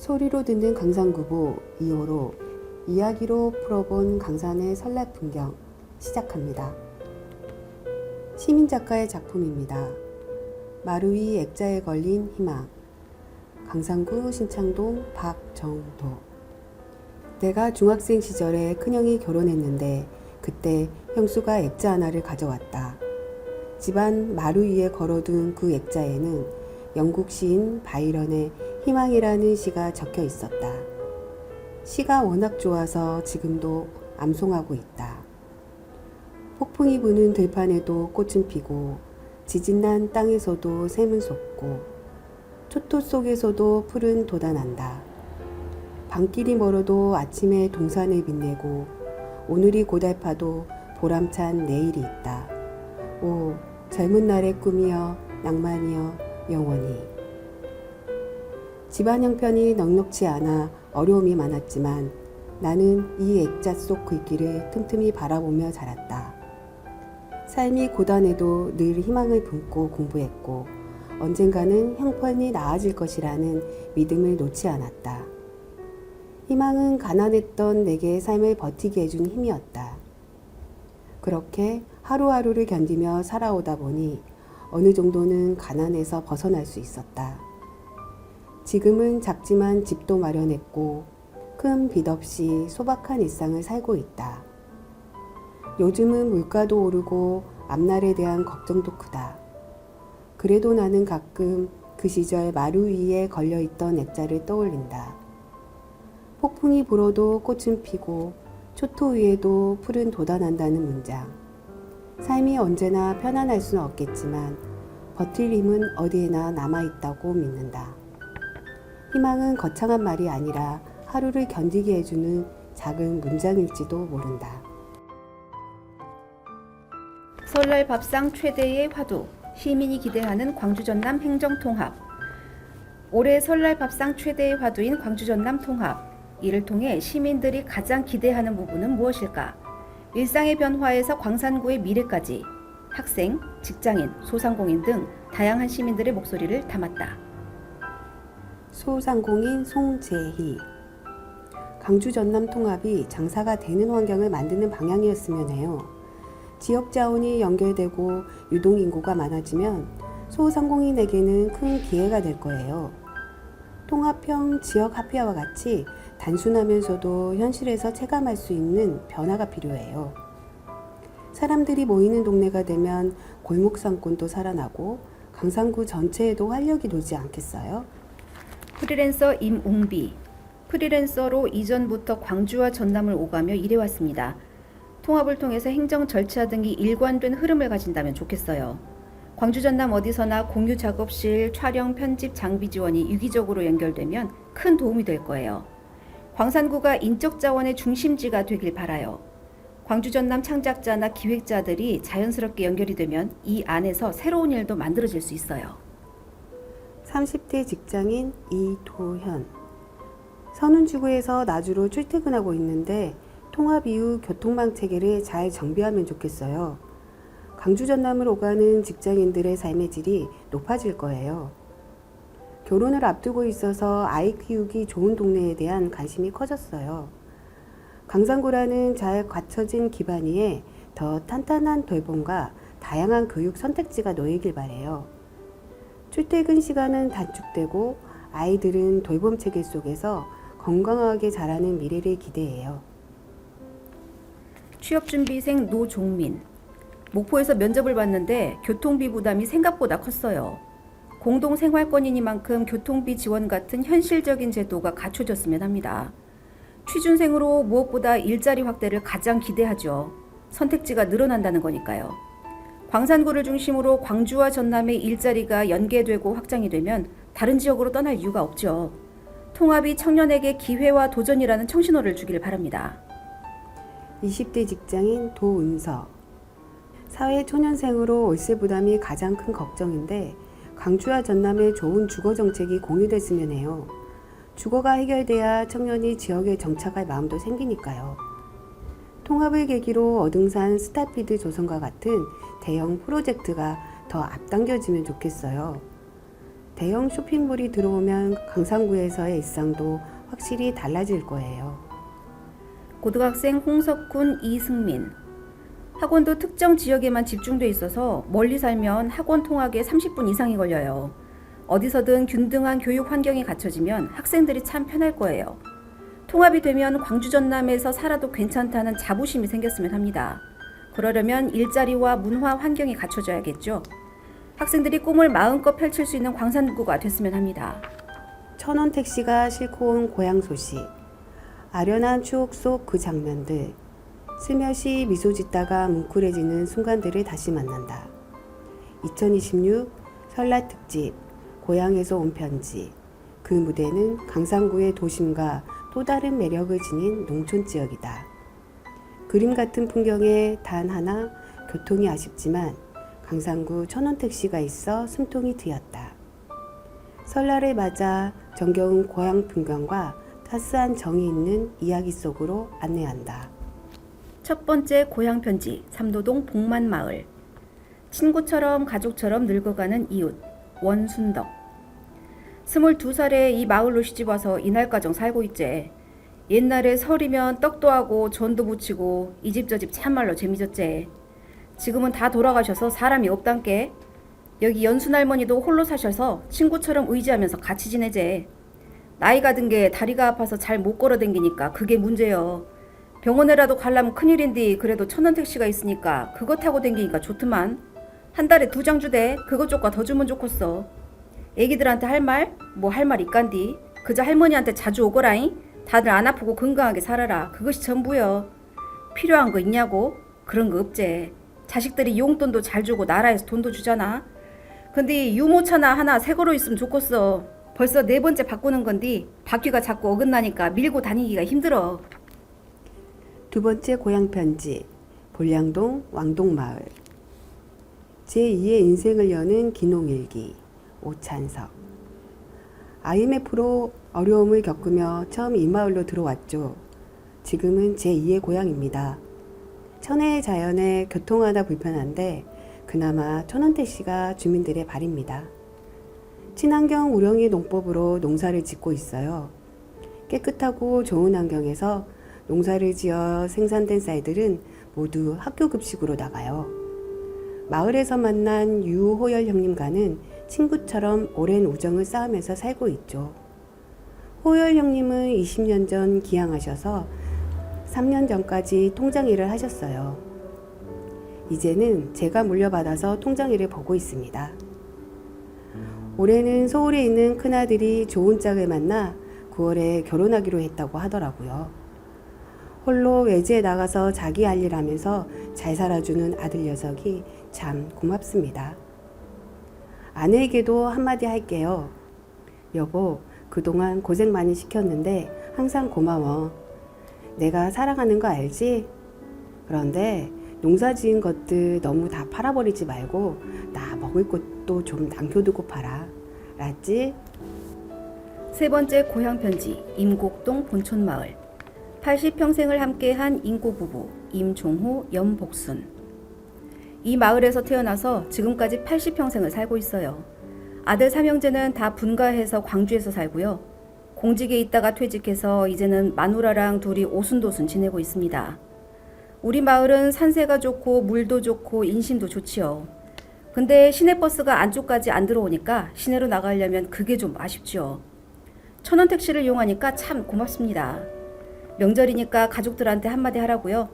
소리로 듣는 강산구보 2호로 이야기로 풀어본 강산의 설날 풍경 시작합니다. 시민작가의 작품입니다. 마루 위 액자에 걸린 희망. 강산구 신창동 박정도. 내가 중학생 시절에 큰형이 결혼했는데 그때 형수가 액자 하나를 가져왔다. 집안 마루 위에 걸어둔 그 액자에는 영국 시인 바이런의 희망이라는 시가 적혀 있었다. 시가 워낙 좋아서 지금도 암송하고 있다. 폭풍이 부는 들판에도 꽃은 피고 지진난 땅에서도 샘은 솟고 초토 속에서도 푸른 돋아난다. 밤길이 멀어도 아침에 동산을 빛내고 오늘이 고달파도 보람찬 내일이 있다. 오, 젊은 날의 꿈이여 낭만이여 영원히. 집안 형편이 넉넉지 않아 어려움이 많았지만 나는 이 액자 속 글귀를 틈틈이 바라보며 자랐다. 삶이 고단해도 늘 희망을 품고 공부했고 언젠가는 형편이 나아질 것이라는 믿음을 놓지 않았다. 희망은 가난했던 내게 삶을 버티게 해준 힘이었다. 그렇게 하루하루를 견디며 살아오다 보니 어느 정도는 가난에서 벗어날 수 있었다. 지금은 작지만 집도 마련했고 큰 빚 없이 소박한 일상을 살고 있다. 요즘은 물가도 오르고 앞날에 대한 걱정도 크다. 그래도 나는 가끔 그 시절 마루 위에 걸려있던 액자를 떠올린다. 폭풍이 불어도 꽃은 피고 초토 위에도 푸른 돋아난다는 문장. 삶이 언제나 편안할 수는 없겠지만 버틸 힘은 어디에나 남아있다고 믿는다. 희망은 거창한 말이 아니라 하루를 견디게 해주는 작은 문장일지도 모른다. 설날 밥상 최대의 화두, 시민이 기대하는 광주 전남 행정통합. 올해 설날 밥상 최대의 화두인 광주 전남 통합. 이를 통해 시민들이 가장 기대하는 부분은 무엇일까? 일상의 변화에서 광산구의 미래까지 학생, 직장인, 소상공인 등 다양한 시민들의 목소리를 담았다. 소상공인 송재희. 광주 전남 통합이 장사가 되는 환경을 만드는 방향이었으면 해요. 지역 자원이 연결되고 유동인구가 많아지면 소상공인에게는 큰 기회가 될 거예요. 통합형 지역 화폐화와 같이 단순하면서도 현실에서 체감할 수 있는 변화가 필요해요. 사람들이 모이는 동네가 되면 골목상권도 살아나고 강산구 전체에도 활력이 돌지 않겠어요? 프리랜서 임웅비. 프리랜서로 이전부터 광주와 전남을 오가며 일해왔습니다. 통합을 통해서 행정 절차 등이 일관된 흐름을 가진다면 좋겠어요. 광주 전남 어디서나 공유 작업실, 촬영, 편집, 장비 지원이 유기적으로 연결되면 큰 도움이 될 거예요. 광산구가 인적 자원의 중심지가 되길 바라요. 광주 전남 창작자나 기획자들이 자연스럽게 연결이 되면 이 안에서 새로운 일도 만들어질 수 있어요. 30대 직장인 이도현. 선운지구에서 나주로 출퇴근하고 있는데 통합 이후 교통망 체계를 잘 정비하면 좋겠어요. 광주 전남을 오가는 직장인들의 삶의 질이 높아질 거예요. 결혼을 앞두고 있어서 아이 키우기 좋은 동네에 대한 관심이 커졌어요. 강산구라는 잘 갖춰진 기반 위에 더 탄탄한 돌봄과 다양한 교육 선택지가 놓이길 바래요. 출퇴근 시간은 단축되고 아이들은 돌봄 체계 속에서 건강하게 자라는 미래를 기대해요. 취업준비생 노종민. 목포에서 면접을 봤는데 교통비 부담이 생각보다 컸어요. 공동생활권이니만큼 교통비 지원 같은 현실적인 제도가 갖춰졌으면 합니다. 취준생으로 무엇보다 일자리 확대를 가장 기대하죠. 선택지가 늘어난다는 거니까요. 광산구를 중심으로 광주와 전남의 일자리가 연계되고 확장이 되면 다른 지역으로 떠날 이유가 없죠. 통합이 청년에게 기회와 도전이라는 청신호를 주길 바랍니다. 20대 직장인 도은서. 사회 초년생으로 월세 부담이 가장 큰 걱정인데 광주와 전남의 좋은 주거 정책이 공유됐으면 해요. 주거가 해결돼야 청년이 지역에 정착할 마음도 생기니까요. 통합을 계기로 어등산 스타피드 조성과 같은 대형 프로젝트가 더 앞당겨지면 좋겠어요. 대형 쇼핑몰이 들어오면 강상구에서의 일상도 확실히 달라질 거예요. 고등학생 홍석훈, 이승민. 학원도 특정 지역에만 집중돼 있어서 멀리 살면 학원 통학에 30분 이상이 걸려요. 어디서든 균등한 교육 환경이 갖춰지면 학생들이 참 편할 거예요. 통합이 되면 광주 전남에서 살아도 괜찮다는 자부심이 생겼으면 합니다. 그러려면 일자리와 문화 환경이 갖춰져야겠죠. 학생들이 꿈을 마음껏 펼칠 수 있는 광산구가 됐으면 합니다. 천원 택시가 싣고 온 고향 소식, 아련한 추억 속 그 장면들, 슬며시 미소 짓다가 뭉클해지는 순간들을 다시 만난다. 2026 설날 특집 고향에서 온 편지. 그 무대는 강상구의 도심과 또 다른 매력을 지닌 농촌 지역이다. 그림 같은 풍경에 단 하나 교통이 아쉽지만 강상구 천원 택시가 있어 숨통이 트였다. 설날을 맞아 정겨운 고향 풍경과 따스한 정이 있는 이야기 속으로 안내한다. 첫 번째 고향 편지, 삼도동 복만마을. 친구처럼 가족처럼 늙어가는 이웃, 원순덕. 22살에 이 마을로 시집와서 이날가정 살고 있제. 옛날에 설이면 떡도 하고 전도 부치고 이 집 저 집 참말로 재미졌제. 지금은 다 돌아가셔서 사람이 없단께. 여기 연순할머니도 홀로 사셔서 친구처럼 의지하면서 같이 지내제. 나이가 든 게 다리가 아파서 잘 못 걸어 댕기니까 그게 문제여. 병원에라도 가려면 큰일인데 그래도 천원 택시가 있으니까 그거 타고 댕기니까 좋더만. 한 달에 2장 주대. 그거 쪼까 더 주면 좋겠어. 애기들한테 할 말? 뭐 할 말 있간디. 그저 할머니한테 자주 오거라잉. 다들 안 아프고 건강하게 살아라. 그것이 전부여. 필요한 거 있냐고? 그런 거 없제. 자식들이 용돈도 잘 주고 나라에서 돈도 주잖아. 근데 유모차나 하나 새 거로 있으면 좋겠어. 벌써 4번째 바꾸는 건디 바퀴가 자꾸 어긋나니까 밀고 다니기가 힘들어. 두 번째 고향 편지, 볼량동 왕동마을. 제2의 인생을 여는 기농일기, 오찬석. IMF로 어려움을 겪으며 처음 이 마을로 들어왔죠. 지금은 제2의 고향입니다. 천혜의 자연에 교통 하나 불편한데 그나마 천원택시가 주민들의 발입니다. 친환경 우렁이 농법으로 농사를 짓고 있어요. 깨끗하고 좋은 환경에서 농사를 지어 생산된 쌀들은 모두 학교 급식으로 나가요. 마을에서 만난 유호열 형님과는 친구처럼 오랜 우정을 쌓으면서 살고 있죠. 호열 형님은 20년 전 기양하셔서 3년 전까지 통장 일을 하셨어요. 이제는 제가 물려받아서 통장 일을 보고 있습니다. 올해는 서울에 있는 큰아들이 좋은 짝을 만나 9월에 결혼하기로 했다고 하더라고요. 홀로 외지에 나가서 자기 할 일 하면서 잘 살아주는 아들 녀석이 참 고맙습니다. 아내에게도 한마디 할게요. 여보, 그동안 고생 많이 시켰는데 항상 고마워. 내가 사랑하는 거 알지? 그런데 농사 지은 것들 너무 다 팔아버리지 말고 나 먹을 것도 좀 남겨두고 팔아. 알았지? 세 번째 고향 편지, 임곡동 본촌마을. 80평생을 함께한 인고 부부 임종호, 염복순. 이 마을에서 태어나서 지금까지 80평생을 살고 있어요. 아들 삼형제는 다 분가해서 광주에서 살고요. 공직에 있다가 퇴직해서 이제는 마누라랑 둘이 오순도순 지내고 있습니다. 우리 마을은 산세가 좋고 물도 좋고 인심도 좋지요. 근데 시내버스가 안쪽까지 안 들어오니까 시내로 나가려면 그게 좀 아쉽죠. 천원 택시를 이용하니까 참 고맙습니다. 명절이니까 가족들한테 한마디 하라고요.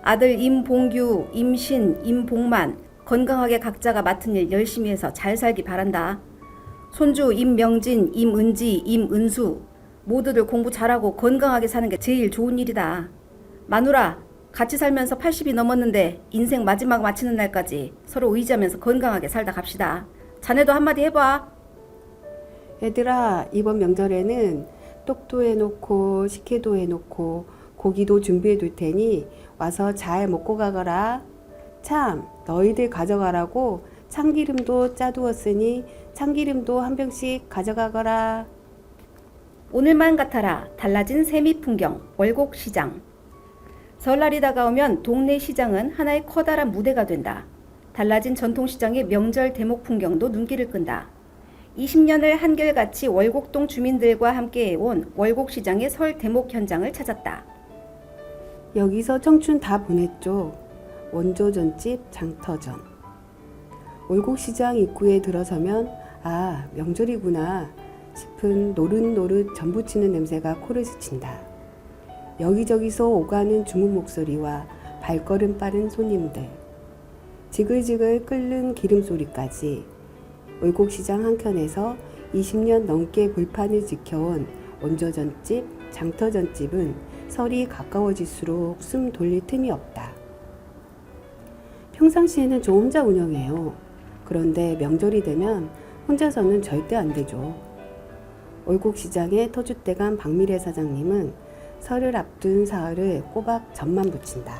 아들 임봉규, 임신, 임봉만 건강하게 각자가 맡은 일 열심히 해서 잘 살기 바란다. 손주 임명진, 임은지, 임은수 모두들 공부 잘하고 건강하게 사는 게 제일 좋은 일이다. 마누라, 같이 살면서 80이 넘었는데 인생 마지막 마치는 날까지 서로 의지하면서 건강하게 살다 갑시다. 자네도 한마디 해봐. 얘들아, 이번 명절에는 떡도 해놓고 식혜도 해놓고 고기도 준비해 둘 테니 와서 잘 먹고 가거라. 참, 너희들 가져가라고 참기름도 짜두었으니 참기름도 한 병씩 가져가거라. 오늘만 같아라. 달라진 세미 풍경, 월곡시장. 설날이 다가오면 동네 시장은 하나의 커다란 무대가 된다. 달라진 전통시장의 명절 대목 풍경도 눈길을 끈다. 20년을 한결같이 월곡동 주민들과 함께 해온 월곡시장의 설 대목 현장을 찾았다. 여기서 청춘 다 보냈죠. 원조전집 장터전. 월곡시장 입구에 들어서면 아, 명절이구나 싶은 노릇노릇 전 부치는 냄새가 코를 스친다. 여기저기서 오가는 주문 목소리와 발걸음 빠른 손님들, 지글지글 끓는 기름 소리까지 월곡시장 한켠에서 20년 넘게 불판을 지켜온 원조전집, 장터전집은 설이 가까워질수록 숨 돌릴 틈이 없다. 평상시에는 저 혼자 운영해요. 그런데 명절이 되면 혼자서는 절대 안 되죠. 월곡시장의 터줏대감 박미래 사장님은 설을 앞둔 사흘을 꼬박 전만 붙인다.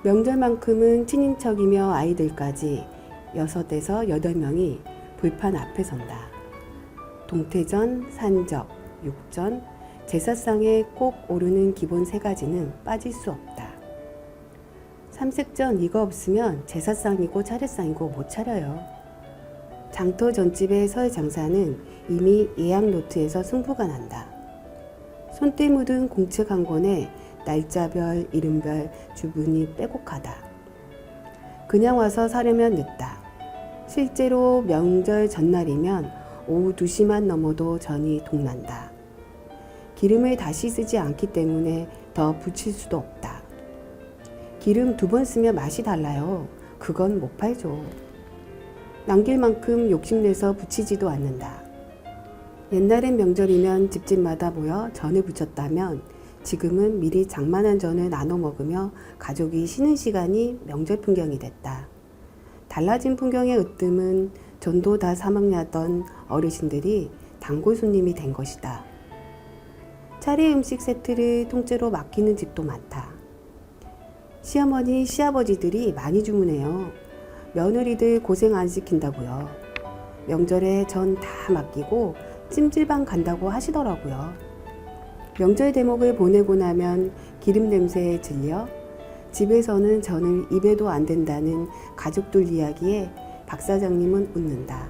명절만큼은 친인척이며 아이들까지 6에서 8명이 불판 앞에 선다. 동태전, 산적, 육전, 제사상에 꼭 오르는 기본 3가지는 빠질 수 없다. 삼색전 이거 없으면 제사상이고 차례상이고 못 차려요. 장터 전집의 설 장사는 이미 예약 노트에서 승부가 난다. 손때 묻은 공책 한 권에 날짜별, 이름별, 주문이 빼곡하다. 그냥 와서 사려면 늦다. 실제로 명절 전날이면 오후 2시만 넘어도 전이 동난다. 기름을 다시 쓰지 않기 때문에 더 붙일 수도 없다. 기름 2번 쓰면 맛이 달라요. 그건 못 팔죠. 남길 만큼 욕심내서 붙이지도 않는다. 옛날엔 명절이면 집집마다 모여 전을 부쳤다면 지금은 미리 장만한 전을 나눠 먹으며 가족이 쉬는 시간이 명절 풍경이 됐다. 달라진 풍경의 으뜸은 전도 다 사먹냐던 어르신들이 단골 손님이 된 것이다. 차례 음식 세트를 통째로 맡기는 집도 많다. 시어머니, 시아버지들이 많이 주문해요. 며느리들 고생 안 시킨다고요. 명절에 전 다 맡기고 찜질방 간다고 하시더라고요. 명절 대목을 보내고 나면 기름 냄새에 질려 집에서는 전을 입에도 안 된다는 가족들 이야기에 박 사장님은 웃는다.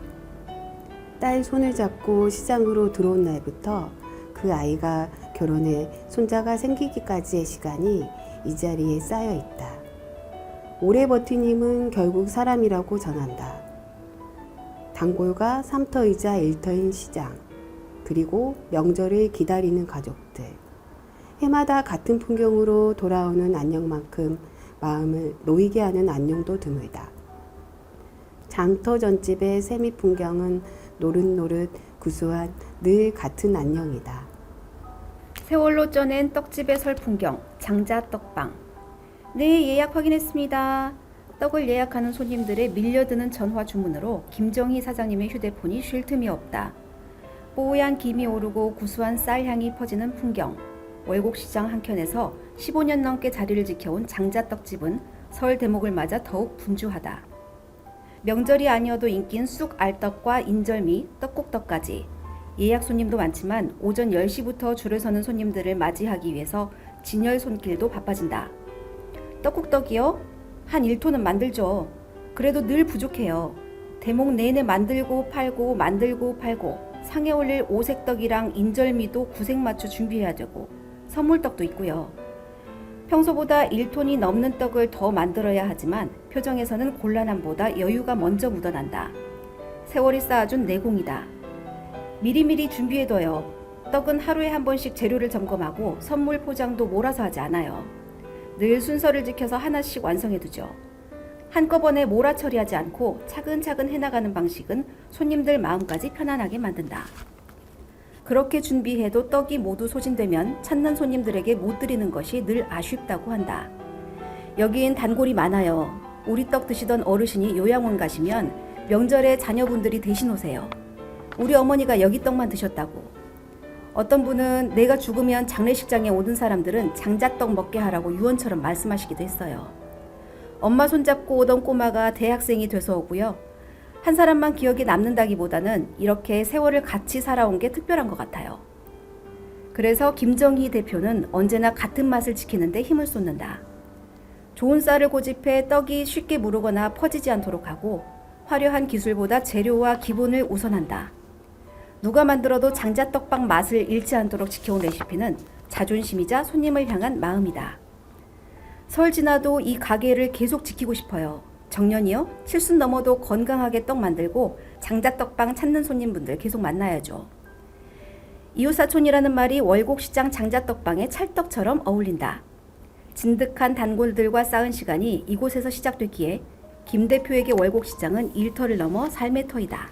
딸 손을 잡고 시장으로 들어온 날부터 그 아이가 결혼해 손자가 생기기까지의 시간이 이 자리에 쌓여 있다. 오래 버틴 힘은 결국 사람이라고 전한다. 단골과 삼터이자 일터인 시장, 그리고 명절을 기다리는 가족들. 해마다 같은 풍경으로 돌아오는 안녕만큼 마음을 놓이게 하는 안녕도 드물다. 장터 전집의 세미 풍경은 노릇노릇 구수한 늘 같은 안녕이다. 세월로 쪄낸 떡집의 설 풍경, 장자 떡방. 네, 예약 확인했습니다. 떡을 예약하는 손님들의 밀려드는 전화 주문으로 김정희 사장님의 휴대폰이 쉴 틈이 없다. 뽀얀 김이 오르고 구수한 쌀향이 퍼지는 풍경. 월곡시장 한켠에서 15년 넘게 자리를 지켜온 장자떡집은 설 대목을 맞아 더욱 분주하다. 명절이 아니어도 인기인 쑥 알떡과 인절미, 떡국떡까지. 예약 손님도 많지만 오전 10시부터 줄을 서는 손님들을 맞이하기 위해서 진열 손길도 바빠진다. 떡국떡이요? 한 1톤은 만들죠. 그래도 늘 부족해요. 대목 내내 만들고 팔고 상에 올릴 오색떡이랑 인절미도 구색 맞춰 준비해야 되고 선물떡도 있고요. 평소보다 1톤이 넘는 떡을 더 만들어야 하지만 표정에서는 곤란함보다 여유가 먼저 묻어난다. 세월이 쌓아준 내공이다. 미리미리 준비해둬요. 떡은 하루에 한 번씩 재료를 점검하고 선물 포장도 몰아서 하지 않아요. 늘 순서를 지켜서 하나씩 완성해두죠. 한꺼번에 몰아처리하지 않고 차근차근 해나가는 방식은 손님들 마음까지 편안하게 만든다. 그렇게 준비해도 떡이 모두 소진되면 찾는 손님들에게 못 드리는 것이 늘 아쉽다고 한다. 여긴 단골이 많아요. 우리 떡 드시던 어르신이 요양원 가시면 명절에 자녀분들이 대신 오세요. 우리 어머니가 여기 떡만 드셨다고. 어떤 분은 내가 죽으면 장례식장에 오는 사람들은 장자떡 먹게 하라고 유언처럼 말씀하시기도 했어요. 엄마 손잡고 오던 꼬마가 대학생이 돼서 오고요. 한 사람만 기억에 남는다기보다는 이렇게 세월을 같이 살아온 게 특별한 것 같아요. 그래서 김정희 대표는 언제나 같은 맛을 지키는데 힘을 쏟는다. 좋은 쌀을 고집해 떡이 쉽게 무르거나 퍼지지 않도록 하고 화려한 기술보다 재료와 기본을 우선한다. 누가 만들어도 장자떡밥 맛을 잃지 않도록 지켜온 레시피는 자존심이자 손님을 향한 마음이다. 설 지나도 이 가게를 계속 지키고 싶어요. 정년이요? 70 넘어도 건강하게 떡 만들고 장자떡빵 찾는 손님분들 계속 만나야죠. 이웃사촌이라는 말이 월곡시장 장자떡빵의 찰떡처럼 어울린다. 진득한 단골들과 쌓은 시간이 이곳에서 시작됐기에 김 대표에게 월곡시장은 일터를 넘어 삶의 터이다.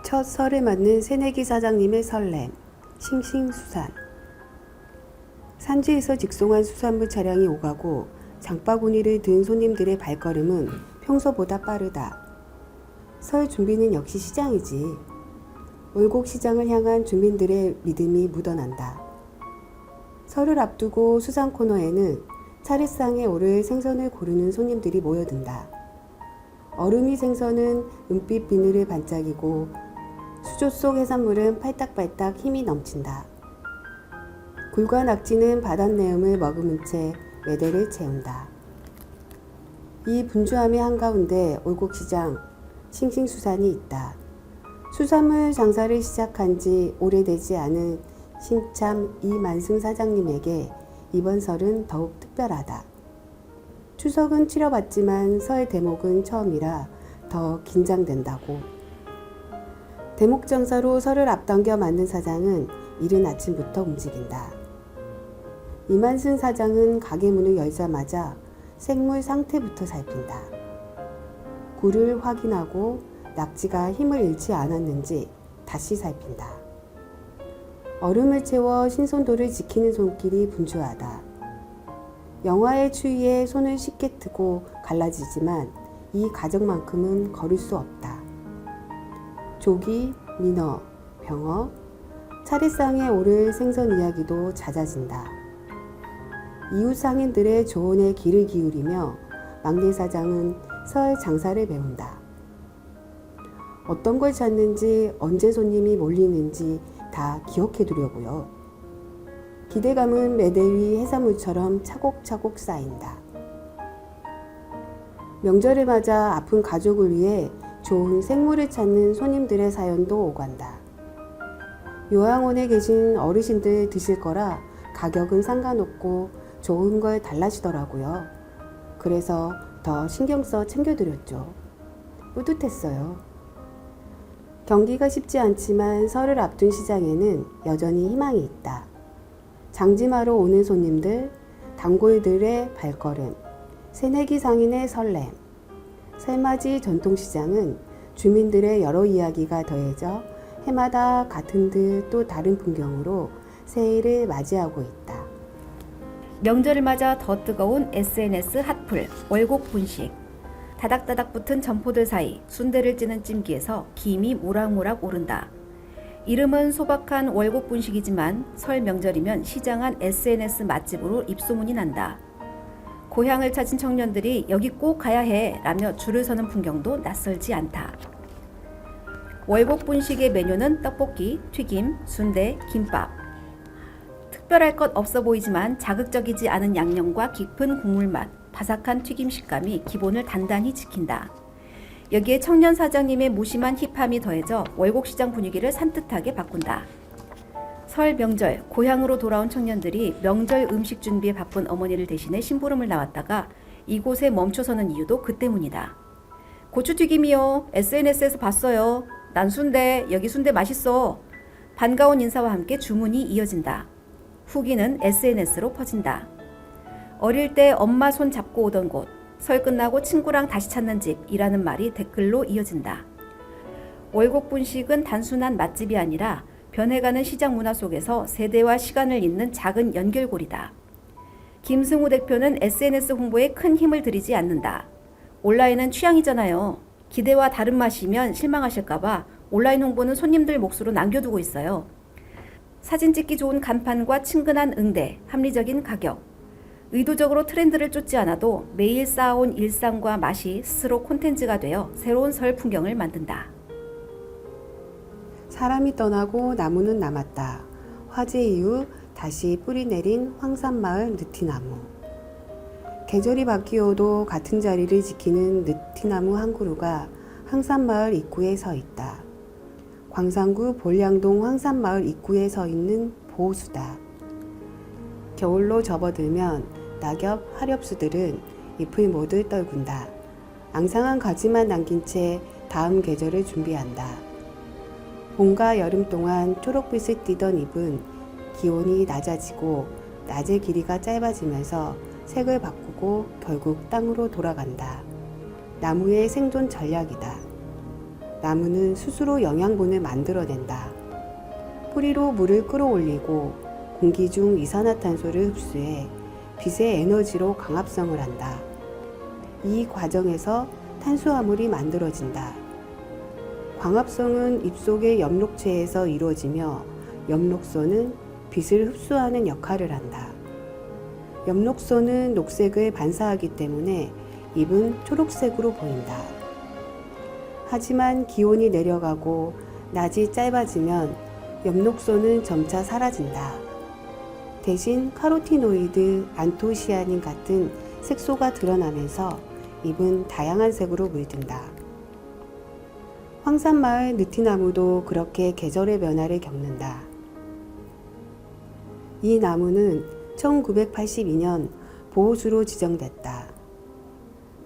첫 설에 맞는 새내기 사장님의 설렘, 싱싱수산. 산지에서 직송한 수산물 차량이 오가고 장바구니를 든 손님들의 발걸음은 평소보다 빠르다. 설 준비는 역시 시장이지. 월곡시장을 향한 주민들의 믿음이 묻어난다. 설을 앞두고 수산 코너에는 차례상에 오를 생선을 고르는 손님들이 모여든다. 어른이 생선은 은빛 비늘을 반짝이고 수조 속 해산물은 팔딱팔딱 힘이 넘친다. 굴과 낙지는 바닷내음을 머금은 채 매대를 채운다. 이 분주함의 한가운데 월곡시장 싱싱수산이 있다. 수산물 장사를 시작한 지 오래되지 않은 신참 이만승 사장님에게 이번 설은 더욱 특별하다. 추석은 치러봤지만 설 대목은 처음이라 더 긴장된다고. 대목 장사로 설을 앞당겨 만든 사장은 이른 아침부터 움직인다. 이만승 사장은 가게 문을 열자마자 생물 상태부터 살핀다. 굴을 확인하고 낙지가 힘을 잃지 않았는지 다시 살핀다. 얼음을 채워 신선도를 지키는 손길이 분주하다. 영화의 추위에 손을 쉽게 트고 갈라지지만 이 가정만큼은 거를 수 없다. 조기, 민어, 병어, 차례상에 오를 생선 이야기도 잦아진다. 이웃 상인들의 조언에 귀를 기울이며 막내 사장은 설 장사를 배운다. 어떤 걸 찾는지 언제 손님이 몰리는지 다 기억해두려고요. 기대감은 매대 위 해산물처럼 차곡차곡 쌓인다. 명절을 맞아 아픈 가족을 위해 좋은 생물을 찾는 손님들의 사연도 오간다. 요양원에 계신 어르신들 드실 거라 가격은 상관없고 좋은 걸 달라시더라고요. 그래서 더 신경 써 챙겨드렸죠. 뿌듯했어요. 경기가 쉽지 않지만 설을 앞둔 시장에는 여전히 희망이 있다. 장지마로 오는 손님들, 단골들의 발걸음, 새내기 상인의 설렘. 설맞이 전통시장은 주민들의 여러 이야기가 더해져 해마다 같은 듯 또 다른 풍경으로 새해를 맞이하고 있다. 명절을 맞아 더 뜨거운 SNS 핫플 월곡 분식. 다닥다닥 붙은 점포들 사이 순대를 찌는 찜기에서 김이 모락모락 오른다. 이름은 소박한 월곡 분식이지만 설 명절이면 시장한 SNS 맛집으로 입소문이 난다. 고향을 찾은 청년들이 여기 꼭 가야 해 라며 줄을 서는 풍경도 낯설지 않다. 월곡 분식의 메뉴는 떡볶이, 튀김, 순대, 김밥. 특별할 것 없어 보이지만 자극적이지 않은 양념과 깊은 국물 맛, 바삭한 튀김 식감이 기본을 단단히 지킨다. 여기에 청년 사장님의 무심한 힙함이 더해져 월곡시장 분위기를 산뜻하게 바꾼다. 설 명절 고향으로 돌아온 청년들이 명절 음식 준비에 바쁜 어머니를 대신해 심부름을 나왔다가 이곳에 멈춰서는 이유도 그 때문이다. 고추튀김이요. SNS에서 봤어요. 난 순대. 여기 순대 맛있어. 반가운 인사와 함께 주문이 이어진다. 후기는 SNS로 퍼진다. 어릴 때 엄마 손 잡고 오던 곳, 설 끝나고 친구랑 다시 찾는 집이라는 말이 댓글로 이어진다. 월곡 분식은 단순한 맛집이 아니라 변해가는 시장 문화 속에서 세대와 시간을 잇는 작은 연결고리다. 김승우 대표는 SNS 홍보에 큰 힘을 들이지 않는다. 온라인은 취향이잖아요. 기대와 다른 맛이면 실망하실까봐 온라인 홍보는 손님들 몫으로 남겨두고 있어요. 사진 찍기 좋은 간판과 친근한 응대, 합리적인 가격. 의도적으로 트렌드를 쫓지 않아도 매일 쌓아온 일상과 맛이 스스로 콘텐츠가 되어 새로운 설 풍경을 만든다. 사람이 떠나고 나무는 남았다. 화재 이후 다시 뿌리 내린 황산마을 느티나무. 계절이 바뀌어도 같은 자리를 지키는 느티나무 한 그루가 황산마을 입구에 서 있다. 광산구 볼량동 황산마을 입구에 서 있는 보호수다. 겨울로 접어들면 낙엽, 하렵수들은 잎을 모두 떨군다. 앙상한 가지만 남긴 채 다음 계절을 준비한다. 봄과 여름 동안 초록빛을 띠던 잎은 기온이 낮아지고 낮의 길이가 짧아지면서 색을 바꾸고 결국 땅으로 돌아간다. 나무의 생존 전략이다. 나무는 스스로 영양분을 만들어낸다. 뿌리로 물을 끌어올리고 공기 중 이산화탄소를 흡수해 빛의 에너지로 광합성을 한다. 이 과정에서 탄수화물이 만들어진다. 광합성은 잎속의 엽록체에서 이루어지며 엽록소는 빛을 흡수하는 역할을 한다. 엽록소는 녹색을 반사하기 때문에 잎은 초록색으로 보인다. 하지만 기온이 내려가고 낮이 짧아지면 엽록소는 점차 사라진다. 대신 카로티노이드, 안토시아닌 같은 색소가 드러나면서 잎은 다양한 색으로 물든다. 황산마을 느티나무도 그렇게 계절의 변화를 겪는다. 이 나무는 1982년 보호수로 지정됐다.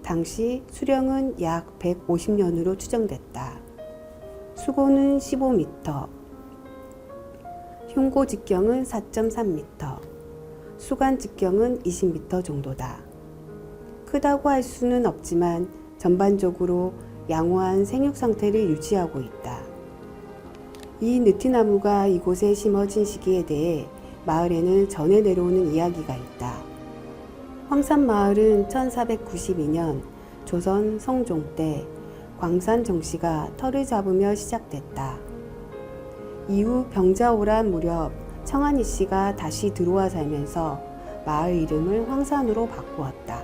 당시 수령은 약 150년으로 추정됐다. 수고는 15m, 흉고 직경은 4.3m, 수간 직경은 20m 정도다. 크다고 할 수는 없지만 전반적으로 양호한 생육 상태를 유지하고 있다. 이 느티나무가 이곳에 심어진 시기에 대해 마을에는 전해 내려오는 이야기가 있다. 황산마을은 1492년 조선 성종 때 광산 정씨가 터를 잡으며 시작됐다. 이후 병자호란 무렵 청한이 씨가 다시 들어와 살면서 마을 이름을 황산으로 바꾸었다.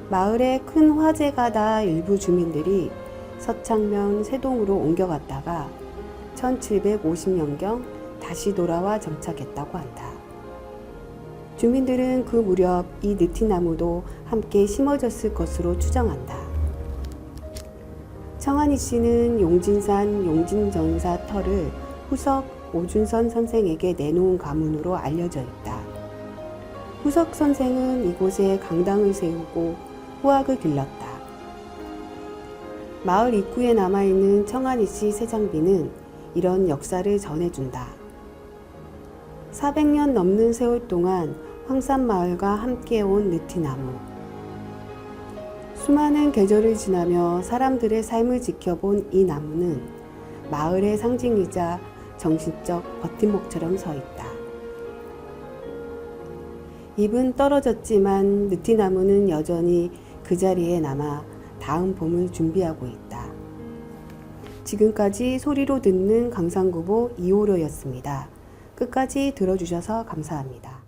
마을에 큰 화재가 나 일부 주민들이 서창면 세동으로 옮겨갔다가 1750년경 다시 돌아와 정착했다고 한다. 주민들은 그 무렵 이 느티나무도 함께 심어졌을 것으로 추정한다. 청한이 씨는 용진산 용진전사 터를 후석 오준선 선생에게 내놓은 가문으로 알려져 있다. 후석 선생은 이곳에 강당을 세우고 후학을 길렀다. 마을 입구에 남아있는 청한이 씨 세장비는 이런 역사를 전해준다. 400년 넘는 세월 동안 황산마을과 함께온 느티나무. 수많은 계절을 지나며 사람들의 삶을 지켜본 이 나무는 마을의 상징이자 정신적 버팀목처럼 서 있다. 잎은 떨어졌지만 느티나무는 여전히 그 자리에 남아 다음 봄을 준비하고 있다. 지금까지 소리로 듣는 강산구보 이호로였습니다. 끝까지 들어주셔서 감사합니다.